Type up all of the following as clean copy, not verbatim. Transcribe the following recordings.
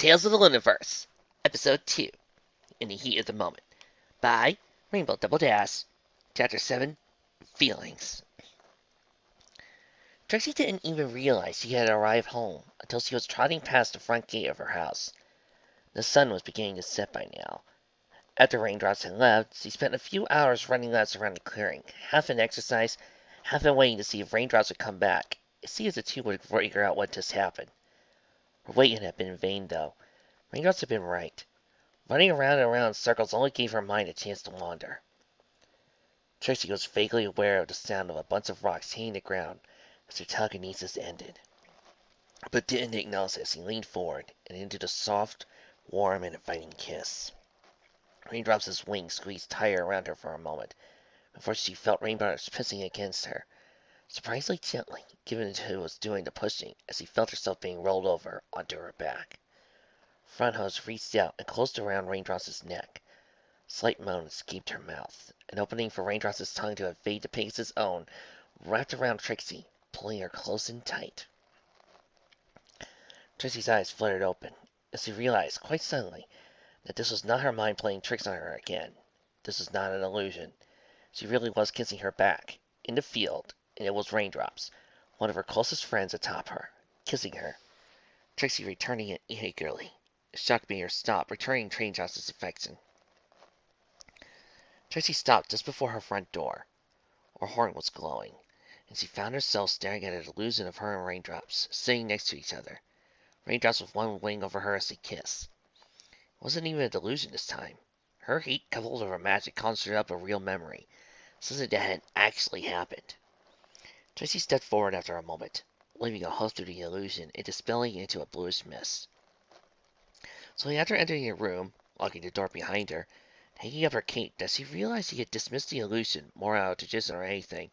Tales of the Lunaverse, Episode 2, In the Heat of the Moment, by RainbowDoubleDash, Chapter 7, Feelings. Trixie didn't even realize she had arrived home until she was trotting past the front gate of her house. The sun was beginning to set by now. After Raindrops had left, she spent a few hours running laps around the clearing, half in exercise, half in waiting to see if Raindrops would come back, and see if the two would figure out what just happened. Her waiting had been in vain, though. Raindrops had been right. Running around and around in circles only gave her mind a chance to wander. Trixie was vaguely aware of the sound of a bunch of rocks hitting the ground as her telekinesis ended, but didn't acknowledge it as he leaned forward and into the soft, warm, and inviting kiss. Raindrops' wings squeezed tighter around her for a moment before she felt Raindrops pressing against her, surprisingly gently, given who was doing the pushing, as she felt herself being rolled over onto her back. Front hose reached out and closed around Raindrops' neck. A slight moan escaped her mouth. An opening for Raindrops' tongue to evade the Pegasus' own wrapped around Trixie, pulling her close and tight. Trixie's eyes fluttered open as she realized, quite suddenly, that this was not her mind playing tricks on her again. This was not an illusion. She really was kissing her back, in the field, and it was Raindrops, one of her closest friends atop her, kissing her. Trixie returning it eagerly. The shock made her stop, returning Raindrops' affection. Trixie stopped just before her front door. Her horn was glowing, and she found herself staring at an illusion of her and Raindrops, sitting next to each other. Raindrops with one wing over her as they kissed. It wasn't even a delusion this time. Her heat coupled with her magic conjured up a real memory, something that had actually happened. Trixie stepped forward after a moment, leaving a host through the illusion and dispelling into a bluish mist. So after entering the room, locking the door behind her, hanging up her cape, that she realized she had dismissed the illusion more out of tradition or anything,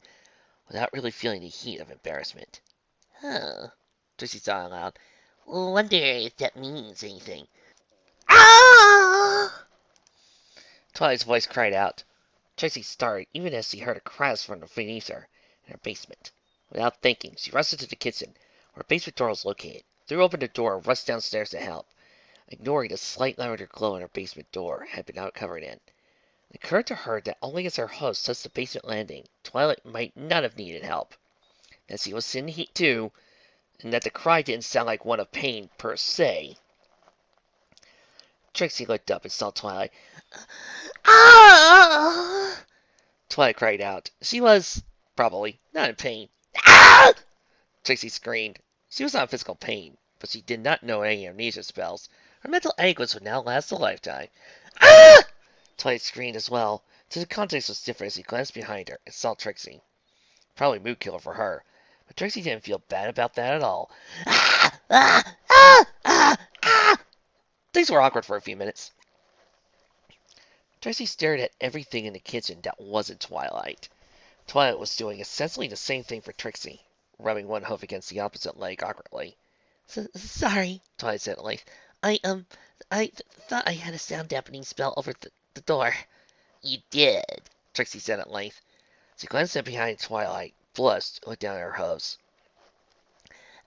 without really feeling the heat of embarrassment. Huh. Trixie thought aloud. Wonder if that means anything. Ah! Twilight's voice cried out. Trixie started, even as she heard a crash from beneath her, in her basement. Without thinking, she rushed into the kitchen, where her basement door was located, threw open the door, and rushed downstairs to help, ignoring the slight lavender glow in her basement door had been covered in. It occurred to her that only as her host touched the basement landing, Twilight might not have needed help, that she was in heat too, and that the cry didn't sound like one of pain per se. Trixie looked up and saw Twilight. Ah! Twilight cried out. She was, probably, not in pain. Ah! Trixie screamed. She was not in physical pain, but she did not know any amnesia spells. Her mental anguish would now last a lifetime. Ah! Twilight screamed as well, so the context was different as he glanced behind her and saw Trixie. Probably mood killer for her, but Trixie didn't feel bad about that at all. Ah! Ah! Ah! Ah! Ah! Things were awkward for a few minutes. Trixie stared at everything in the kitchen that wasn't Twilight. Twilight was doing essentially the same thing for Trixie, rubbing one hoof against the opposite leg awkwardly. Sorry, Twilight said at length. I thought I had a sound dampening spell over the door. You did, Trixie said at length. She glanced at behind Twilight, blushed, and looked down at her hooves.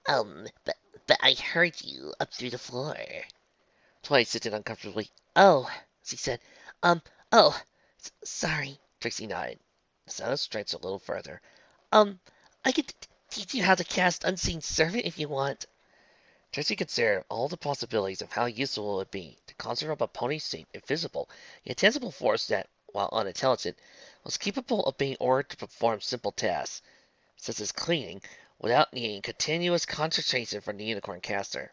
But I heard you up through the floor. Twilight sitted uncomfortably. Oh, she said. Sorry. Trixie nodded. The sound stretched a little further. I could teach you how to cast Unseen Servant if you want. Trixie considered all the possibilities of how useful it would be to conjure up a pony-shaped, invisible, yet tangible force that, while unintelligent, was capable of being ordered to perform simple tasks, such as cleaning, without needing continuous concentration from the unicorn caster.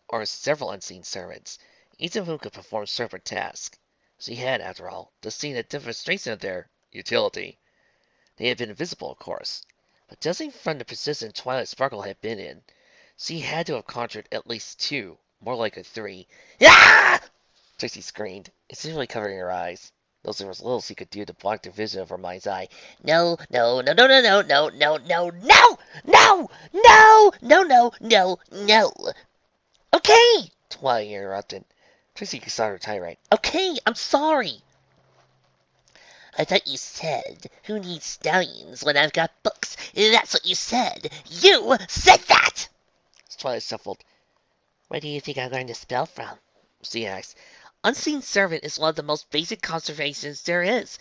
Or several unseen servants, each of whom could perform separate tasks. She had, after all, just seen a demonstration of their utility. They had been invisible, of course, but judging from the position Twilight Sparkle had been in, she had to have conjured at least 2, more likely 3. Ah! Trixie screamed, instantly covering her eyes. Though there was little she could do to block the vision of her mind's eye. No. Okay, Twilight interrupted. Trixie saw her tirade. Okay, I'm sorry. I thought you said, who needs stallions when I've got books? That's what you said. You said that! Twilight shuffled. Where do you think I learned the spell from? She asked. Unseen Servant is one of the most basic conservations there is.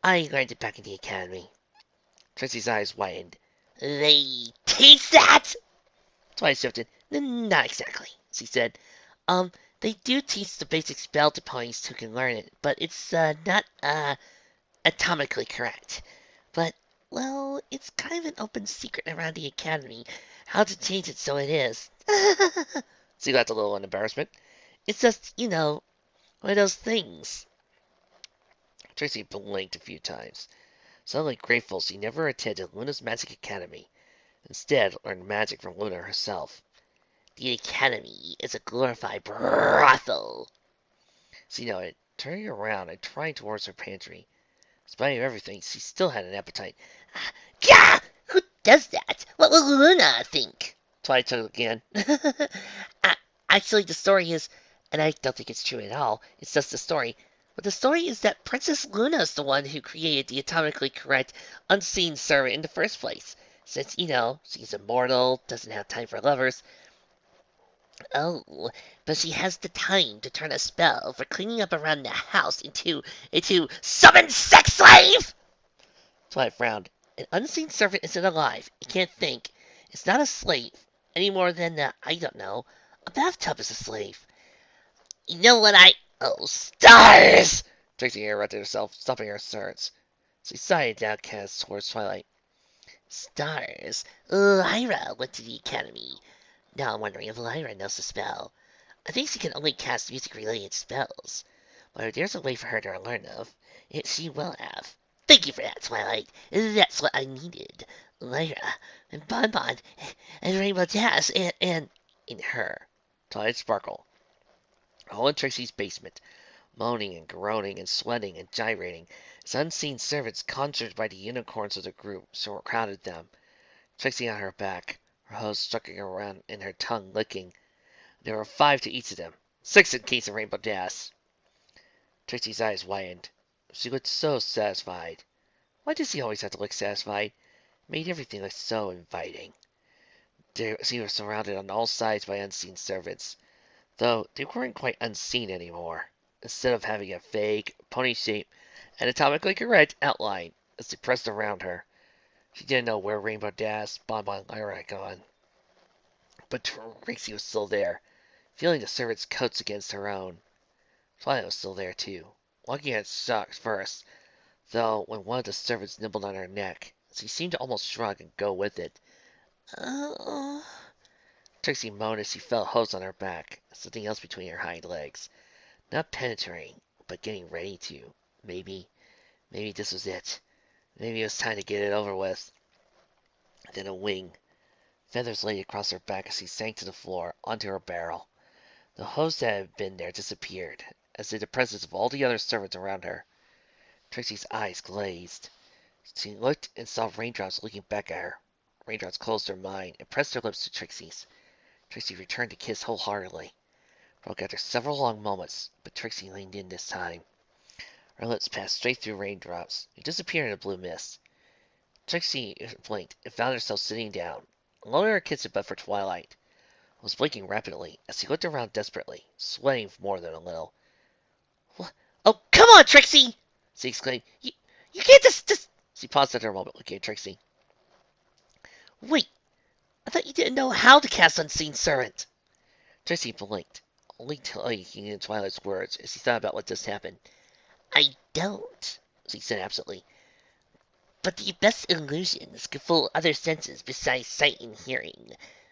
I learned it back in the academy. Trixie's eyes widened. They teach that? Twilight shifted. Not exactly, she said. They do teach the basic spell to ponies who can learn it, but it's not atomically correct. But, well, it's kind of an open secret around the academy how to change it so it is. She laughed a little in embarrassment. It's just, one of those things. Trixie blinked a few times, suddenly grateful she never attended Luna's Magic Academy. Instead, learned magic from Luna herself. The academy is a glorified brothel. She nodded, turning around and trying towards her pantry. In spite of everything, she still had an appetite. Gah! Who does that? What will Luna think? Twilight took again. Actually, the story is, and I don't think it's true at all, it's just the story. But the story is that Princess Luna is the one who created the atomically correct unseen servant in the first place. Since, she's immortal, doesn't have time for lovers. Oh, but she has the time to turn a spell for cleaning up around the house into summon sex slave! Twilight frowned. An unseen servant isn't alive. It can't think. It's not a slave, any more than, I don't know, a bathtub is a slave. You know what Oh, stars! Trixie interrupted herself, stopping her asserts. She sighed downcast towards Twilight. Stars. Lyra went to the academy. Now I'm wondering if Lyra knows the spell. I think she can only cast music-related spells. But if there's a way for her to learn of, she will have. Thank you for that, Twilight. That's what I needed. Lyra, and Bonbon, and RainbowDoubleDash, and... In her. Twilight sparkled. All in Trixie's basement, moaning and groaning and sweating and gyrating, as unseen servants conjured by the unicorns of the group surrounded them. Trixie on her back, her hose struggling around and her tongue licking. There were 5 to each of them. 6 in case of RainbowDoubleDash. Trixie's eyes widened. She looked so satisfied. Why did she always have to look satisfied? It made everything look so inviting. She was surrounded on all sides by unseen servants, though they weren't quite unseen anymore. Instead of having a vague, pony shape, and atomically correct outline as they pressed around her. She didn't know where RainbowDoubleDash, Bonbon, and Lyra had gone. But Trixie was still there, feeling the servants' coats against her own. Twilight was still there, too, looking at shock first, though when one of the servants nibbled on her neck, she seemed to almost shrug and go with it. Trixie moaned as she felt hose on her back, something else between her hind legs. Not penetrating, but getting ready to. Maybe this was it. Maybe it was time to get it over with. Then a wing. Feathers laid across her back as she sank to the floor, onto her barrel. The hose that had been there disappeared, as did the presence of all the other servants around her. Trixie's eyes glazed. She looked and saw raindrops looking back at her. Raindrops closed her mind and pressed their lips to Trixie's. Trixie returned the kiss wholeheartedly. Broke after several long moments, but Trixie leaned in this time. Her lips passed straight through raindrops and disappeared in the blue mist. Trixie blinked and found herself sitting down, alone in her kitchen but for Twilight. Was blinking rapidly as he looked around desperately, sweating more than a little. Oh, come on, Trixie! She exclaimed. You can't just... She paused after a moment, looking at Trixie. Wait, I thought you didn't know how to cast Unseen Servant. Trixie blinked, only taking in Twilight's words as she thought about what just happened. I don't, she said absently. But the best illusions can fool other senses besides sight and hearing,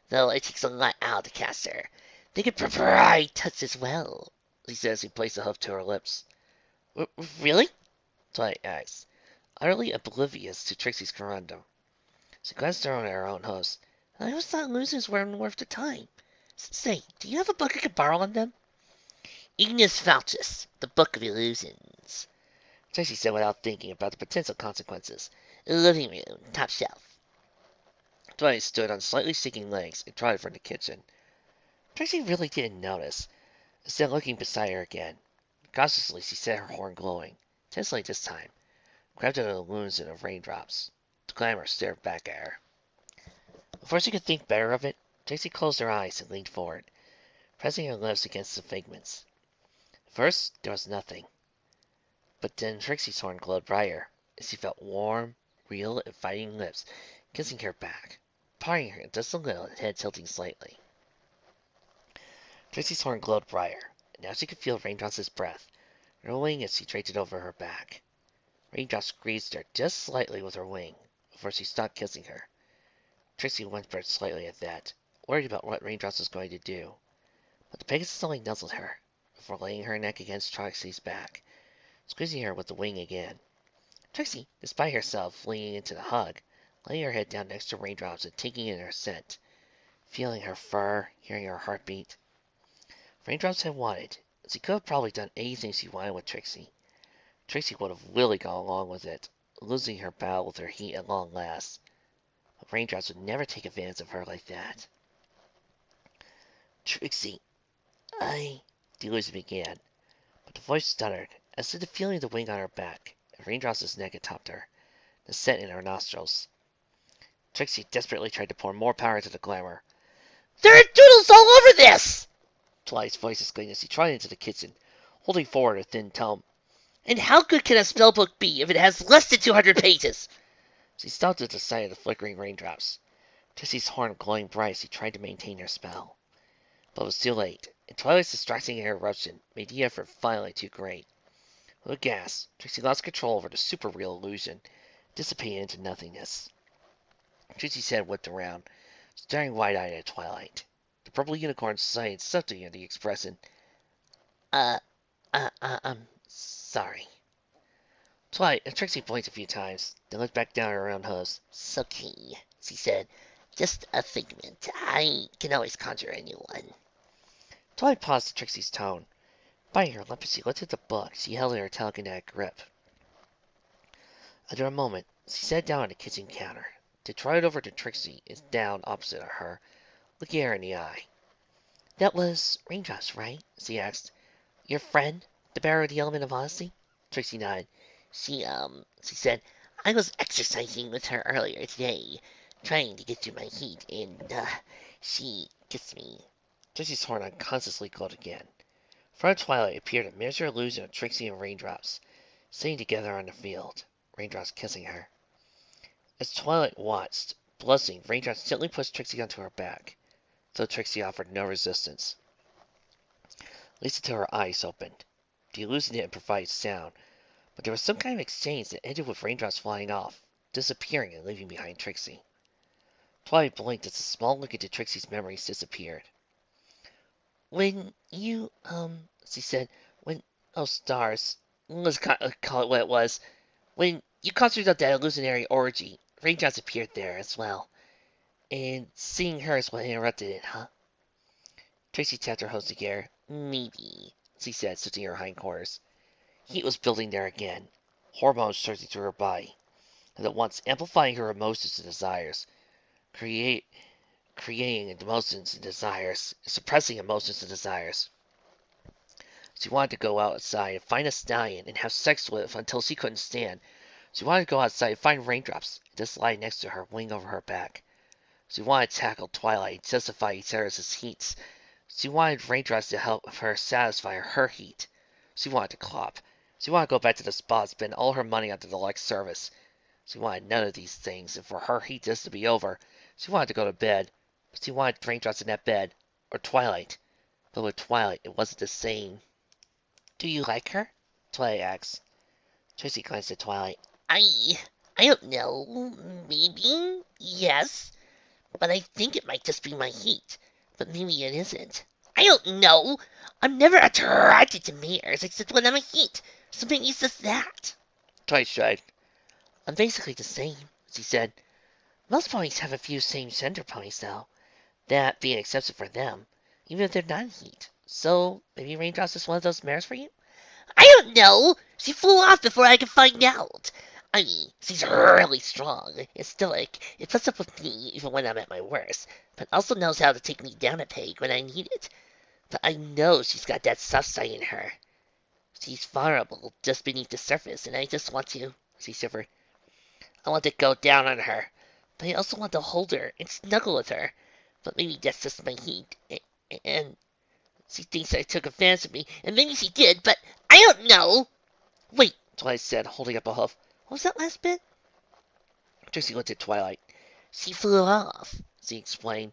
though it takes a lot out to cast her. They can provide touch as well, she said as she placed a hoof to her lips. Really? Twilight asked, utterly oblivious to Trixie's conundrum. She glanced around at her own host. I always thought illusions weren't worth the time. Say, do you have a book I could borrow on them? Ignis Fautus, the Book of Illusions, Trixie said without thinking about the potential consequences. Living room, top shelf. Twilight stood on slightly shaking legs and trotted from the kitchen. Trixie really didn't notice, instead looking beside her again. Cautiously she set her horn glowing, tensely this time, grabbed at the illusion of raindrops. The glamour stared back at her. Before she could think better of it, Trixie closed her eyes and leaned forward. pressing her lips against the figments. First, there was nothing, but then Trixie's horn glowed brighter as she felt warm, real, inviting lips kissing her back, parting her just a little and head tilting slightly. Trixie's horn glowed brighter, and now she could feel Raindrop's breath rolling as she draped it over her back. Raindrop squeezed her just slightly with her wing before she stopped kissing her. Trixie whimpered slightly at that, worried about what Raindrops was going to do. But the Pegasus only nuzzled her before laying her neck against Trixie's back, squeezing her with the wing again. Trixie, despite herself, leaning into the hug, laying her head down next to Raindrop's and taking in her scent, feeling her fur, hearing her heartbeat. Raindrops had wanted, she could have probably done anything she wanted with Trixie. Trixie would have really gone along with it, losing her battle with her heat at long last. But Raindrops would never take advantage of her like that. Trixie, Delusion began, but the voice stuttered as did the feeling of the wing on her back, and Raindrops' neck atop her, the scent in her nostrils. Trixie desperately tried to pour more power into the glamour. There are doodles all over this! Twilight's voice exclaimed as she trotted into the kitchen, holding forward her thin tome. And how good can a spellbook be if it has less than 200 pages? She stopped at the sight of the flickering raindrops. Trixie's horn glowing bright as she tried to maintain her spell. But it was too late, and Twilight's distracting eruption made the effort finally too great. With a gasp, Trixie lost control over the super real illusion, dissipating into nothingness. Trixie's head whipped around, staring wide-eyed at Twilight. The purple unicorn sighed something at the expression. I'm sorry. Twilight and Trixie blinked a few times, then looked back down at her own hose. It's okay, she said. Just a figment. I can always conjure a new one. Twilight paused at Trixie's tone. Biting her lip as she lifted the book she held in her telekinetic grip. After a moment, she sat down at the kitchen counter, to trot over to Trixie is down opposite of her, looking her in the eye. That was Raindrops, right? She asked. Your friend, the bearer of the element of honesty? Trixie nodded. She said, I was exercising with her earlier today, trying to get through my heat, and, she kissed me. Trixie's horn unconsciously glowed again. In front of Twilight appeared a miniature illusion of Trixie and Raindrops, sitting together on the field, Raindrops kissing her. As Twilight watched, blushing, Raindrops gently pushed Trixie onto her back, though Trixie offered no resistance. At least until her eyes opened. The illusion didn't provide sound, but there was some kind of exchange that ended with Raindrops flying off, disappearing and leaving behind Trixie. Twilight blinked as a small look into Trixie's memories disappeared. When you, she said, stars, let's call it what it was. When you conjured up that illusionary orgy, Raindrops appeared there as well. And seeing her is what interrupted it, huh? Trixie tapped her hose together. Maybe, she said, switching her hindquarters. Heat was building there again, hormones surging through her body, and at once amplifying her emotions and desires, creating emotions and desires, suppressing emotions and desires. She wanted to go outside and find a stallion and have sex with until she couldn't stand. She wanted to go outside and find Raindrops and just lie next to her, wing over her back. She wanted to tackle Twilight and justify each other's heats. She wanted Raindrops to help her satisfy her heat. She wanted to clop. She wanted to go back to the spa and spend all her money on the deluxe service. She wanted none of these things, and for her heat just to be over, she wanted to go to bed. But she wanted Raindrops in that bed, or Twilight. But with Twilight, it wasn't the same. Do you like her? Twilight asked. Trixie glanced at Twilight. I don't know. Maybe? Yes. But I think it might just be my heat. But maybe it isn't. I don't know. I'm never attracted to mares except when I'm a heat. So maybe it's just that. Twilight shrugged. I'm basically the same, she said. Most ponies have a few same-gender ponies, though. That being an exception for them, even if they're not heat. So, maybe Raindrops is one of those mares for you? I don't know! She flew off before I could find out. I mean, she's really strong and stoic. It puts up with me even when I'm at my worst, but also knows how to take me down a peg when I need it. But I know she's got that soft side in her. She's vulnerable just beneath the surface, and I just want to, she shivered. I want to go down on her, but I also want to hold her and snuggle with her. But maybe that's just my heat. And She thinks I took offense of me, and maybe she did, but I don't know. Wait, Twilight said, holding up a hoof. What was that last bit? Trixie looked at Twilight. She flew off, she explained.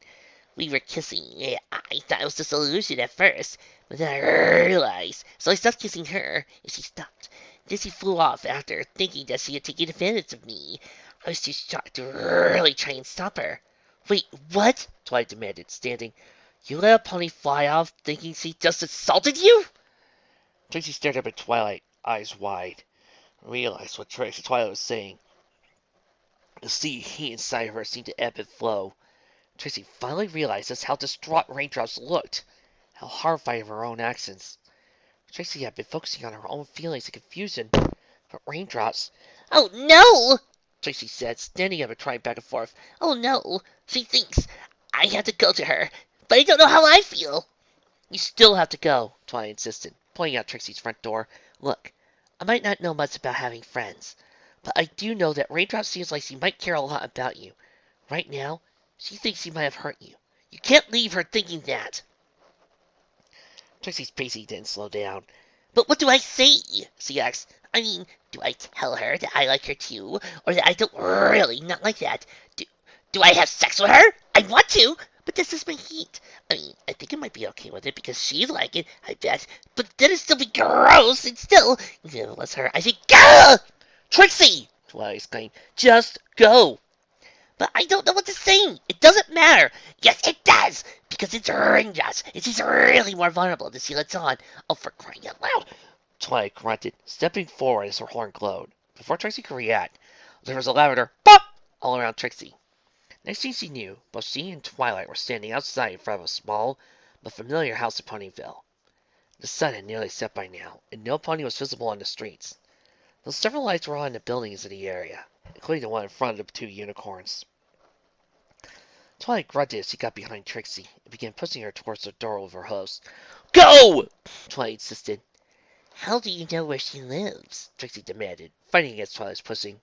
We were kissing. I thought it was just an illusion at first, but then I realized. So I stopped kissing her, and she stopped. Then she flew off after, thinking that she had taken advantage of me. I was too shocked to really try and stop her. Wait, what? Twilight demanded, standing. You let a pony fly off, thinking she just assaulted you? Trixie stared up at Twilight, eyes wide, and realized what Twilight was saying. The sea heat inside of her seemed to ebb and flow. Trixie finally realized just how distraught Raindrops looked, how horrified of her own actions. Trixie had been focusing on her own feelings and confusion, but Raindrops... Oh, no! Trixie said, standing up and trying back and forth. Oh, no. She thinks I have to go to her, but I don't know how I feel. You still have to go, Twilight insisted, pointing out Trixie's front door. Look, I might not know much about having friends, but I do know that Raindrop seems like she might care a lot about you. Right now, she thinks she might have hurt you. You can't leave her thinking that. Trixie's pacing didn't slow down. But what do I say? She asked. I mean, do I tell her that I like her too, or that I don't really not like that? Do I have sex with her? I want to, but this is my heat. I mean, I think I might be okay with it because she'd like it, I bet. But then it'd still be gross, and still, even if it was her, I think, gah! Trixie! Twilight exclaimed. Just go! But I don't know what to say. It doesn't matter. Yes, it does, because it's Raindrops, and she's really more vulnerable than she lets on. Oh, for crying out loud! Twilight grunted, stepping forward as her horn glowed. Before Trixie could react, there was a lavender pop all around Trixie. Next thing she knew, both she and Twilight were standing outside in front of a small but familiar house in Ponyville. The sun had nearly set by now, and no pony was visible on the streets, though several lights were on in the buildings in the area, including the one in front of the two unicorns. Twilight grunted as she got behind Trixie and began pushing her towards the door of her host. Go! Twilight insisted. How do you know where she lives? Trixie demanded, fighting against Twilight's pushing.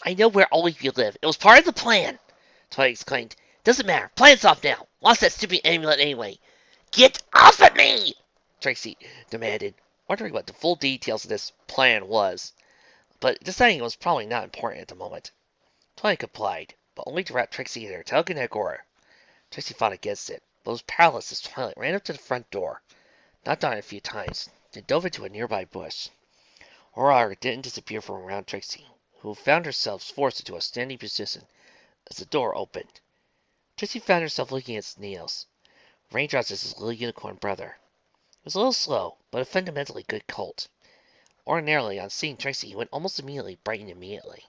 I know where all of you live. It was part of the plan, Twilight exclaimed. Doesn't matter. Plan's off now. Lost that stupid amulet anyway. Get off of me! Trixie demanded, wondering what the full details of this plan was, but deciding it was probably not important at the moment. Twilight complied, but only to wrap Trixie in her telekinetic aura. Trixie fought against it, but was powerless as Twilight ran up to the front door, knocked on it a few times, then dove into a nearby bush. Her aura didn't disappear from around Trixie, who found herself forced into a standing position as the door opened. Trixie found herself looking at Snails. Raindrops is his little unicorn brother. It was a little slow, but a fundamentally good colt. Ordinarily, on seeing Trixie, he would almost immediately brighten immediately.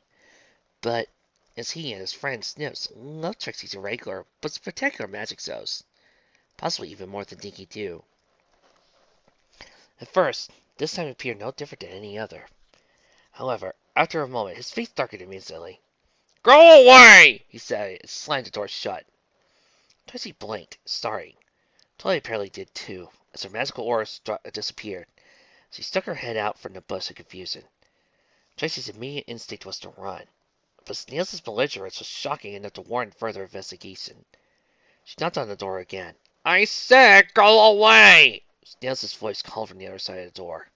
But, as he and his friend Snips loved Trixie's irregular but spectacular magic shows, possibly even more than Dinky do. At first, this time appeared no different than any other. However, after a moment, his face darkened immediately. Go away! He said, and slammed the door shut. Trixie blinked, starting. Twilight apparently did too, as her magical aura disappeared. She stuck her head out from the bush in confusion. Trixie's immediate instinct was to run, but Snails' belligerence was shocking enough to warrant further investigation. She knocked on the door again. I said go away! Snails' voice called from the other side of the door.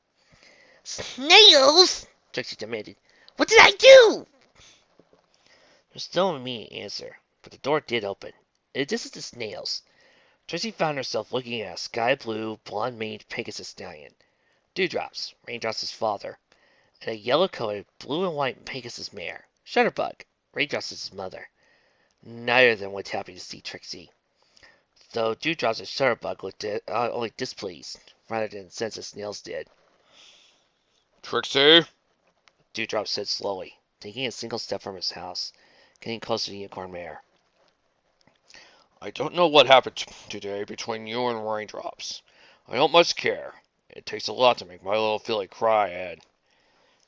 Snails! Trixie demanded. What did I do? There was still an immediate answer, but the door did open. In addition to Snails, Trixie found herself looking at a sky-blue, blonde-maned Pegasus stallion, Dewdrops, Raindrops' father, and a yellow-coated, blue-and-white Pegasus mare, Shutterbug, Raindrops' mother. Neither of them was happy to see Trixie, though Dewdrops and Shutterbug looked only displeased, rather than incensed as Snails did. Trixie, Dewdrop said slowly, taking a single step from his house, getting close to the unicorn mare. I don't know what happened today between you and Raindrops. I don't much care. It takes a lot to make my little filly cry, Ed.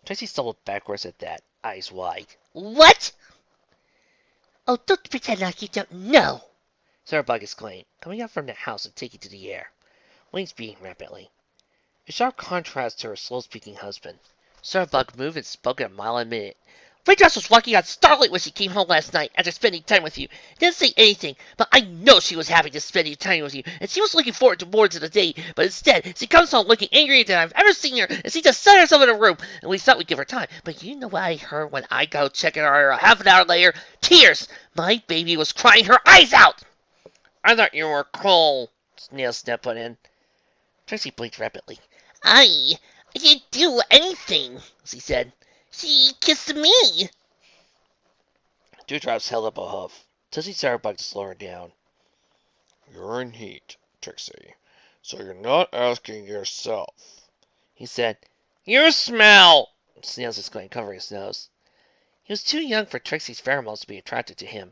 Trixie stumbled backwards at that, eyes wide. What? Oh, don't pretend like you don't know, Shutterbug exclaimed, coming out from the house and taking to the air, wings beating rapidly. In sharp contrast to her slow-speaking husband, Shutterbug moved and spoke at a mile a minute, Raindrops was walking out starlight when she came home last night after spending time with you. Didn't say anything, but I know she was happy to spend time with you, and she was looking forward to more to the day, but instead, she comes home looking angrier than I've ever seen her, and she just sat herself in a room, and we thought we'd give her time. But you know what I heard when I go checking her a half an hour later? Tears! My baby was crying her eyes out! I thought you were cool, Snailsnap put in. Trixie blinked rapidly. I didn't do anything, she said. She kissed me. Dewdrops held up a hoof. Tootsie started to slow her down. You're in heat, Trixie, so you're not asking yourself, he said. You smell! Snails exclaimed, covering his nose. He was too young for Trixie's pheromones to be attracted to him.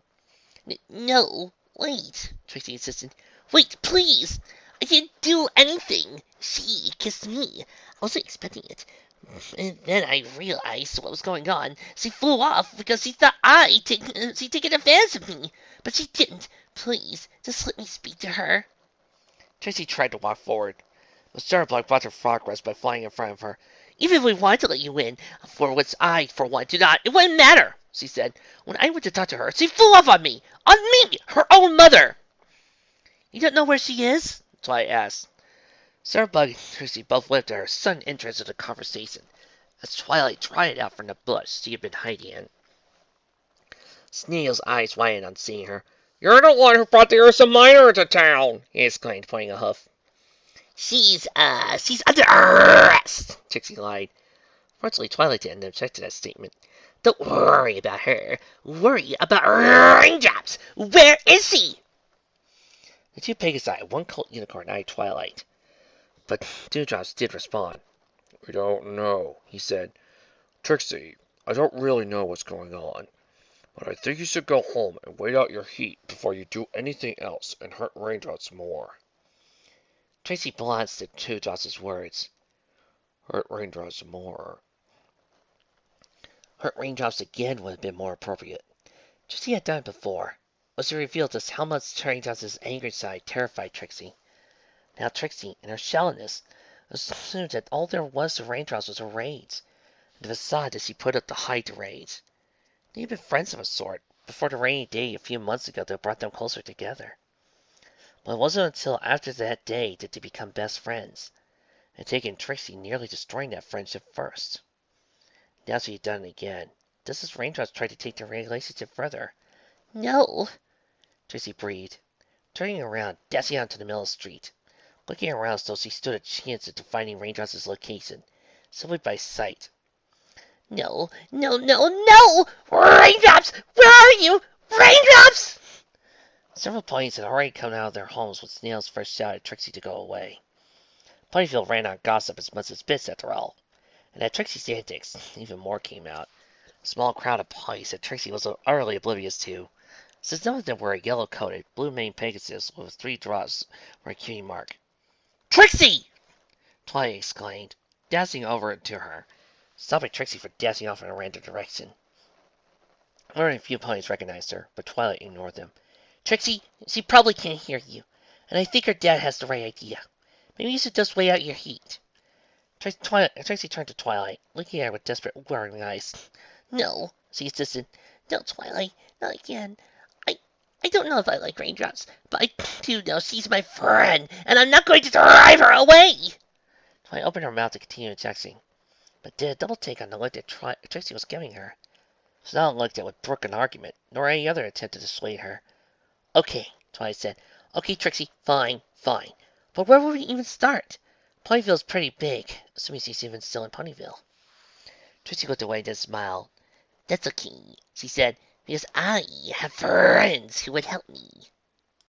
No, wait, Trixie insisted. Wait, please! I didn't do anything. She kissed me. I wasn't expecting it. And then I realized what was going on. She flew off because she thought she'd taken advantage of me. But she didn't. Please, just let me speak to her. Trixie tried to walk forward, but Starblock blocked her progress by flying in front of her. Even if we wanted to let you in, for which I, for one, do not, it wouldn't matter, she said. When I went to talk to her, she flew off on me! On me! Her own mother! You don't know where she is? Twilight asked. Starbug and Trixie both looked at her, sudden interest in the conversation, as Twilight trotted out from the bush she had been hiding in. Snail's eyes widened on seeing her. You're the one who brought the Ursa Minor into town, he exclaimed, pointing a hoof. She's under arrest, Trixie lied. Fortunately, Twilight didn't object to that statement. Don't worry about her. Worry about Raindrops. Where is she? The two Pegasi and one Colt Unicorn eyed Twilight. But Dewdrops did respond. We don't know, he said. Trixie, I don't really know what's going on, but I think you should go home and wait out your heat before you do anything else and hurt Raindrops more. Trixie glanced at Dewdrops' words. Hurt Raindrops more. Hurt Raindrops again would have been more appropriate. Trixie had done it before, but she revealed just how much Raindrops' angry side terrified Trixie. Now Trixie, in her shallowness, assumed that all there was to Raindrops was her rage, and the facade that she put up to hide the rage. They had been friends of a sort, before the rainy day a few months ago that brought them closer together. But it wasn't until after that day that they became best friends, and taken Trixie nearly destroying that friendship first. Now she had done it again, just as Raindrops tried to take the relationship further. No, Trixie breathed, turning around, dashing out into the middle of the street. Looking around so she stood a chance at finding Raindrops' location, simply by sight. No! Raindrops! Where are you? Raindrops! Several ponies had already come out of their homes when Snails first shouted at Trixie to go away. Ponyville ran on gossip as much as bits, after all, and at Trixie's antics, even more came out. A small crowd of ponies that Trixie was utterly oblivious to, since none of them were a yellow-coated, blue-maned Pegasus with 3 draws or a cutie mark. Trixie! Twilight exclaimed, dashing over to her, stopping Trixie from dashing off in a random direction. Only a few ponies recognized her, but Twilight ignored them. Trixie, she probably can't hear you, and I think her dad has the right idea. Maybe you should just wait out your heat. Trixie turned to Twilight, looking at her with desperate, glaring eyes. No, she insisted. No, Twilight, not again. I don't know if I like Raindrops, but I do know she's my friend, and I'm not going to drive her away! Twilight opened her mouth to continue objecting, but did a double take on the look that Trixie was giving her. It was not a look that would brook an argument, nor any other attempt to dissuade her. Okay, Twilight said. Okay, Trixie, fine. But where would we even start? Ponyville's pretty big, assuming she's even still in Ponyville. Trixie looked away and smiled. That's okay, she said, because I have friends who would help me.